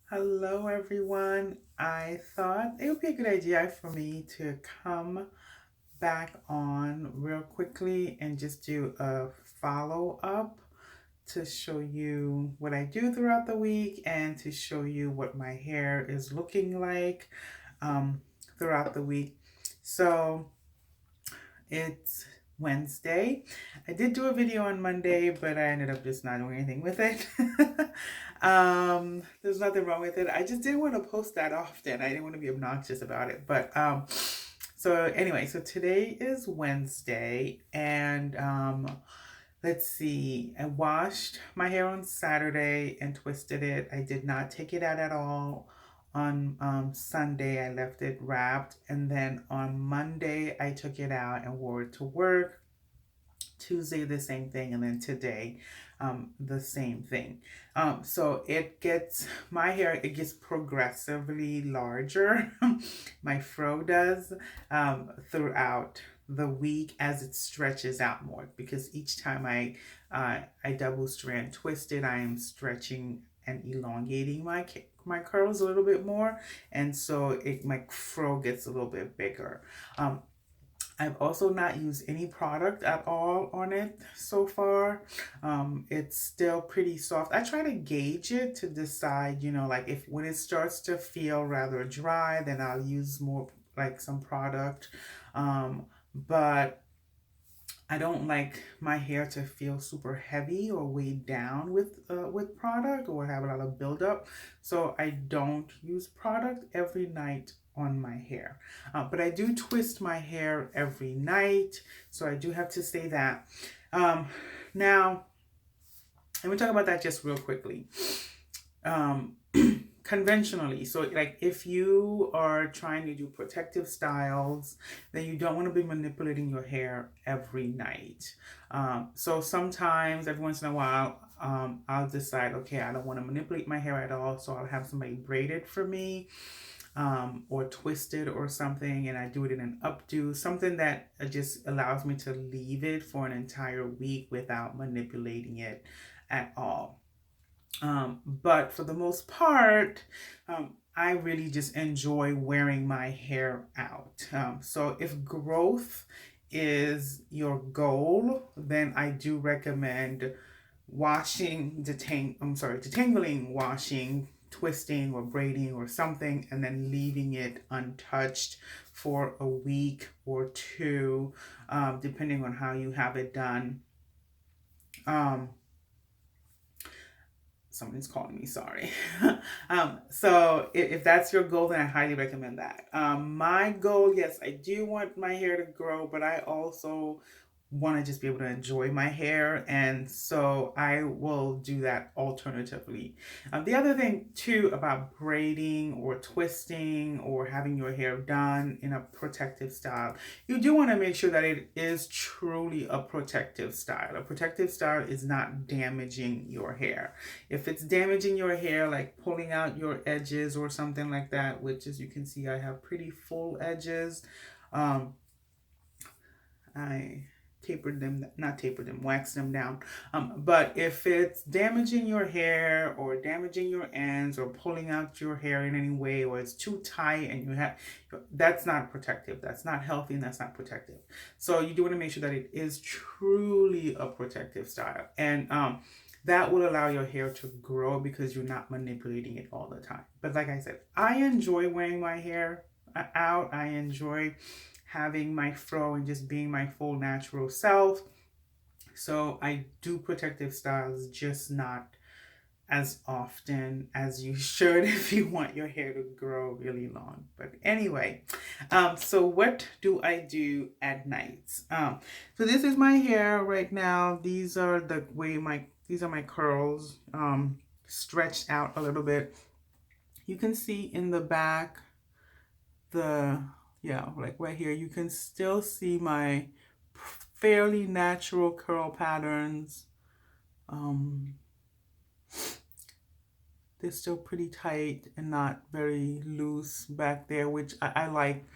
Hello, everyone. I thought it would be a good idea for me to come back on real quickly and just do a follow up to show you what I do throughout the week and to show you what my hair is looking like um, throughout the week. So it's Wednesday. I did do a video on Monday, but I ended up just not doing anything with it. There's nothing wrong with it. I just didn't want to post that often. I didn't want to be obnoxious about it. So anyway, so today is Wednesday, and let's see. I washed my hair on Saturday and twisted it. I did not take it out at all. On Sunday, I left it wrapped. And then on Monday, I took it out and wore it to work. Tuesday, the same thing. And then today, the same thing. So my hair, it gets progressively larger. My fro does throughout the week as it stretches out more, because each time I double strand twist it, I am stretching and elongating my curls a little bit more, and so my fro gets a little bit bigger. I've also not used any product at all on it so far. It's still pretty soft. I try to gauge it to decide, like if when it starts to feel rather dry, then I'll use more like some product. But I don't like my hair to feel super heavy or weighed down with product or have a lot of buildup. So I don't use product every night on my hair. But I do twist my hair every night. So I do have to say that. Now, let me talk about that just real quickly. Um, Conventionally, so like if you are trying to do protective styles, then you don't want to be manipulating your hair every night. So sometimes every once in a while, I'll decide, okay, I don't want to manipulate my hair at all, so I'll have somebody braid it for me, or twist it or something, and I do it in an updo, something that just allows me to leave it for an entire week without manipulating it at all. But for the most part, I really just enjoy wearing my hair out. So if growth is your goal, then I do recommend detangling, washing, twisting or braiding or something, and then leaving it untouched for a week or two, depending on how you have it done. Um, Someone's calling me, sorry. So if that's your goal, then I highly recommend that. My goal, yes, I do want my hair to grow, but I also want to just be able to enjoy my hair, and so I will do that alternatively. The other thing too about braiding or twisting or having your hair done in a protective style, you do want to make sure that it is truly a protective style. A protective style is not damaging your hair. If it's damaging your hair, like pulling out your edges or something like that, which as you can see, I have pretty full edges. Um, I not tapered them, waxed them down. But if it's damaging your hair or damaging your ends or pulling out your hair in any way, or it's too tight and that's not protective. That's not healthy and that's not protective. So you do want to make sure that it is truly a protective style. And that will allow your hair to grow because you're not manipulating it all the time. But like I said, I enjoy wearing my hair out. I enjoy having my fro and just being my full natural self. So I do protective styles, just not as often as you should if you want your hair to grow really long. But anyway, so what do I do at night? So this is my hair right now. These are my curls, stretched out a little bit. You can see in the back, like right here, you can still see my fairly natural curl patterns. They're still pretty tight and not very loose back there, which I like.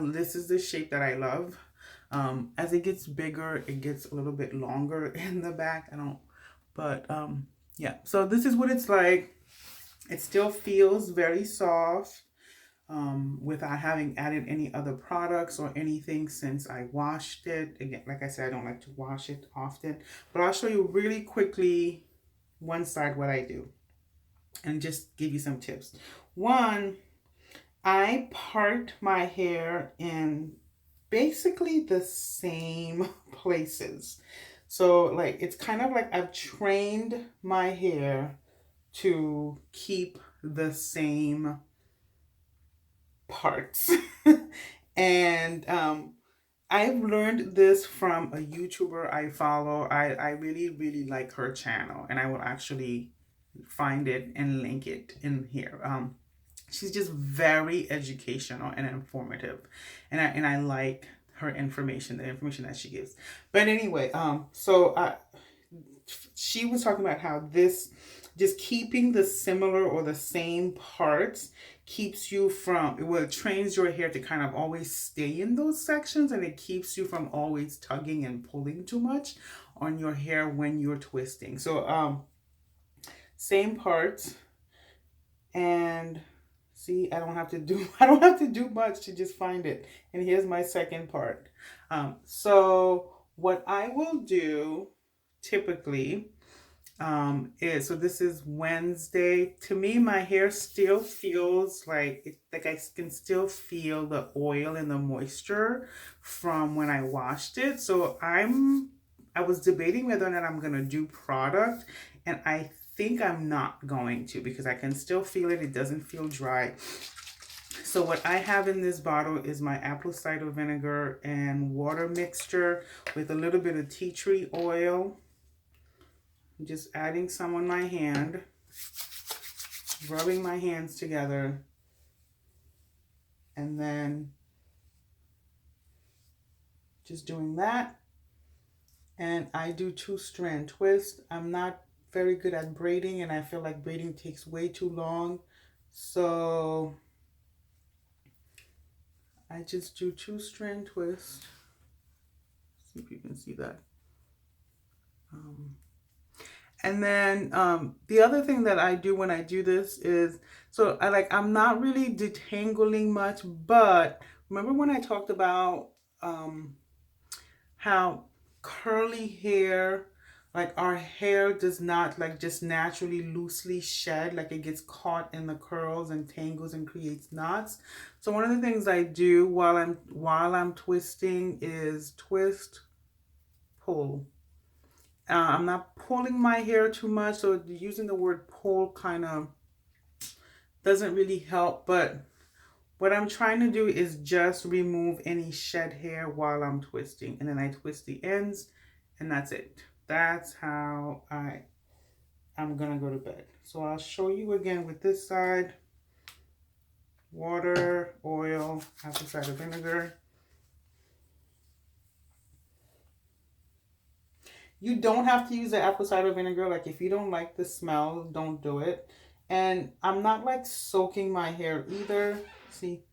This is the shape that I love. As it gets bigger, it gets a little bit longer in the back. But yeah, so this is what it's like. It still feels very soft without having added any other products or anything since I washed it. Again, like I said, I don't like to wash it often, but I'll show you really quickly one side what I do and just give you some tips. One, I part my hair in basically the same places. So like it's kind of like I've trained my hair to keep the same parts. And I've learned this from a YouTuber I follow. I really, really like her channel, and I will actually find it and link it in here. She's just very educational and informative, and I like her information, the information that she gives. But anyway, she was talking about how this just keeping the similar or the same parts keeps you from, well, it trains your hair to kind of always stay in those sections, and it keeps you from always tugging and pulling too much on your hair when you're twisting. So same parts, and see, I don't have to do much to just find it. And here's my second part. So what I will do typically is, so this is Wednesday. To me, my hair still feels like I can still feel the oil and the moisture from when I washed it. So I was debating whether or not I'm gonna do product, and I think I'm not going to because I can still feel it. It doesn't feel dry. So what I have in this bottle is my apple cider vinegar and water mixture with a little bit of tea tree oil. I'm just adding some on my hand, rubbing my hands together, and then just doing that. And I do 2-strand twist. I'm not very good at braiding, and I feel like braiding takes way too long. So I just do 2-strand twist. See if you can see that. And then the other thing that I do when I do this is, so I'm not really detangling much, but remember when I talked about how curly hair, like our hair does not like just naturally loosely shed, like it gets caught in the curls and tangles and creates knots. So one of the things I do while I'm twisting is twist, pull. I'm not pulling my hair too much, so using the word pull kind of doesn't really help, but what I'm trying to do is just remove any shed hair while I'm twisting, and then I twist the ends, and that's it. That's how I'm gonna go to bed. So I'll show you again with this side. Water, oil, apple cider vinegar. You don't have to use the apple cider vinegar. Like if you don't like the smell, don't do it. And I'm not like soaking my hair either. See,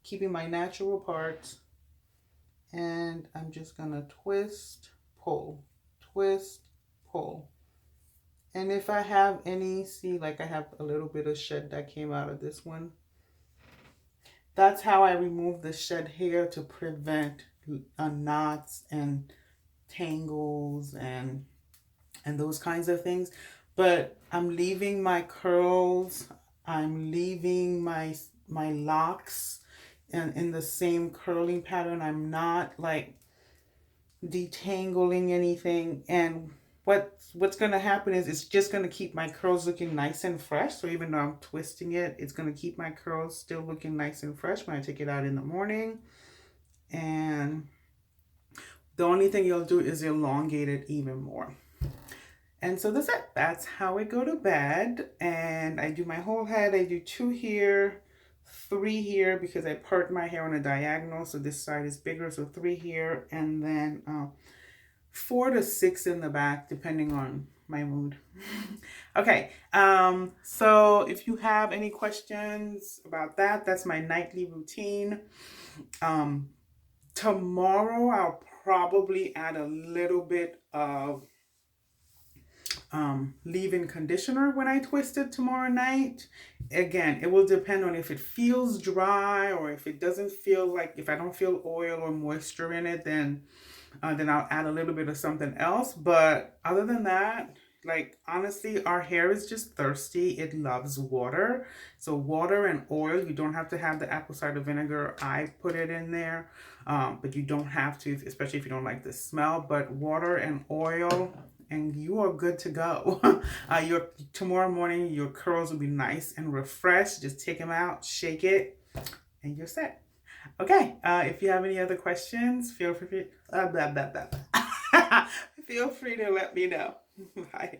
keeping my natural parts. And I'm just gonna twist, pull, twist, pull. And if I have any, see, like I have a little bit of shed that came out of this one. That's how I remove the shed hair to prevent knots and tangles and those kinds of things. But I'm leaving my curls, I'm leaving my locks in the same curling pattern. I'm not like detangling anything. And what's going to happen is it's just going to keep my curls looking nice and fresh. So even though I'm twisting it, it's going to keep my curls still looking nice and fresh when I take it out in the morning. And the only thing you'll do is elongate it even more. And so that's it. That's how I go to bed. And I do my whole head. I do 2 here, 3 here because I part my hair on a diagonal. So this side is bigger. So 3 here. And then 4 to 6 in the back, depending on my mood. Okay. So if you have any questions about that, that's my nightly routine. Tomorrow I'll probably add a little bit of leave-in conditioner when I twist it tomorrow night. Again, it will depend on if it feels dry or if it doesn't feel like, if I don't feel oil or moisture in it, then I'll add a little bit of something else. But other than that, like honestly, our hair is just thirsty. It loves water. So water and oil, you don't have to have the apple cider vinegar. I put it in there, but you don't have to, especially if you don't like the smell. But water and oil, and you are good to go. Your tomorrow morning, your curls will be nice and refreshed. Just take them out, shake it, and you're set. Okay, if you have any other questions, feel free, blah, blah, blah, blah. Feel free to let me know. Bye.